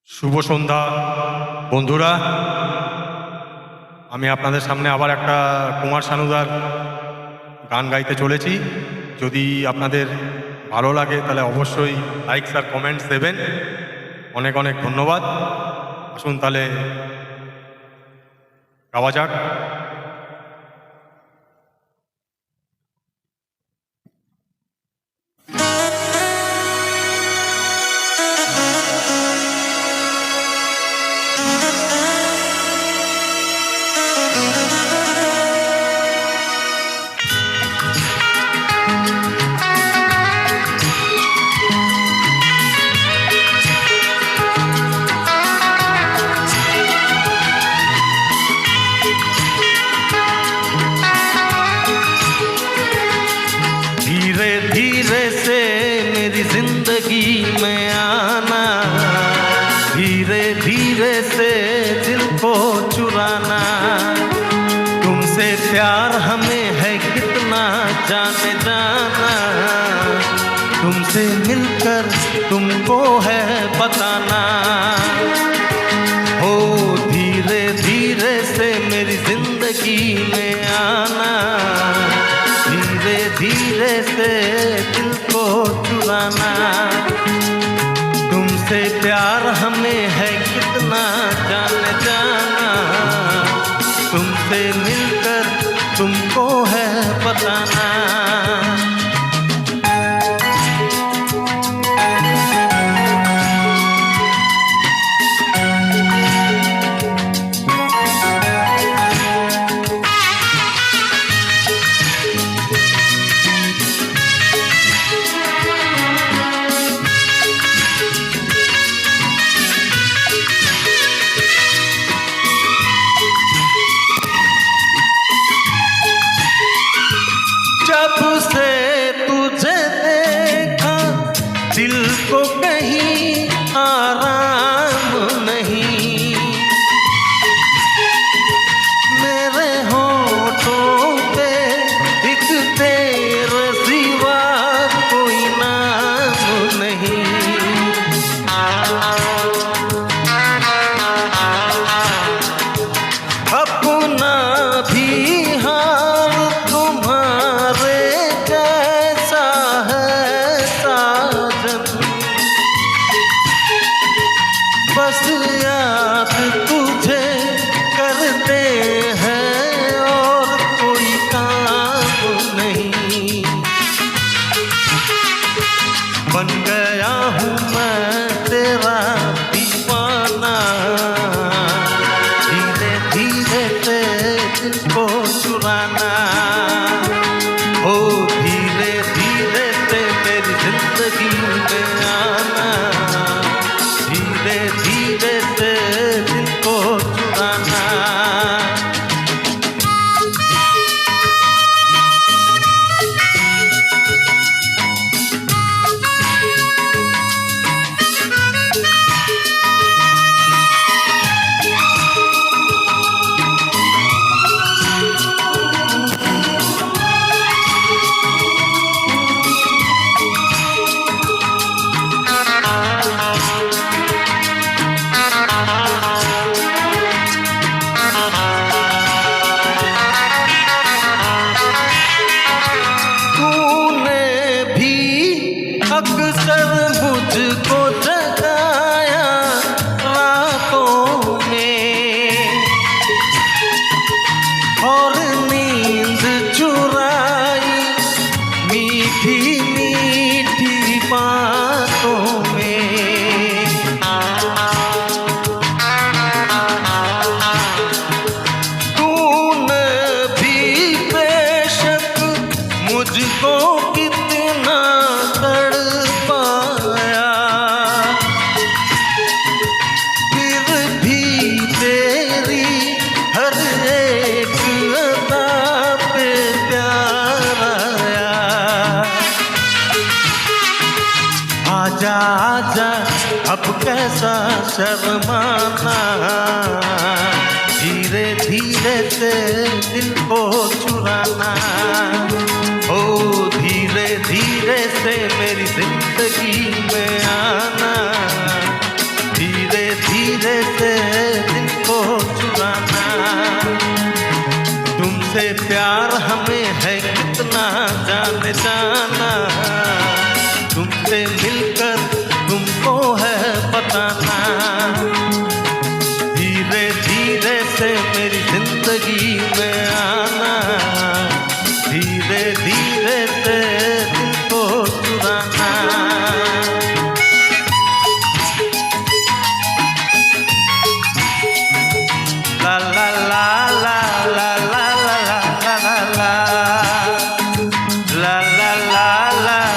শুভ সন্ধ্যা বন্ধুরা। আমি আপনাদের সামনে আবার একটা কুমার শানুদার গান গাইতে চলেছি। যদি আপনাদের ভালো লাগে তাহলে অবশ্যই লাইকস আর কমেন্টস দেবেন। অনেক অনেক ধন্যবাদ। আসুন তাহলে গাওয়া যাক। धीरे धीरे से मेरी जिंदगी में आना, धीरे धीरे से दिल को चुराना। तुमसे प्यार हमें है कितना जाने जाना, तुमसे मिलकर तुमको है बताना। हो धीरे धीरे से मेरी जिंदगी में आना, धीरे धीरे से दिल को चुराना। तुमसे प्यार हमें है कितना जाने जाना, तुमसे मिलकर तुमको है बताना। जब से तुझे देखा दिल को कहीं आराम नहीं, मेरे होठों पे एक तेरे सिवा कोई नाम नहीं। अपना भी हाल तुम्हारे जैसा है साजन, बस याद तुझे करते हैं और कोई काम नहीं। बन गया हूँ मैं तेरा दीवाना, धीरे धीरे से दिल को चुराना। ओ धीरे धीरे से मेरी जिंदगी में आना, धीरे धीरे से दिल को चुराना। तूने भी अक्सर मुझको जगाया रातों में, और नींद चुराई मीठी मीठी बातों में। तूने भी बेशक मुझको कितना तड़पाया, फिर भी तेरी हर एक अदा पे प्यार आया। आजा आजा अब कैसा शर्माना, धीरे धीरे से दिल को चुराना। ओ धीरे धीरे से मेरी जिंदगी में आना, धीरे मिलकर तुमको है बताना। धीरे धीरे से मेरी जिंदगी में आना, धीरे धीरे से दिल को चुराना। La la la la la la la la la la la la la la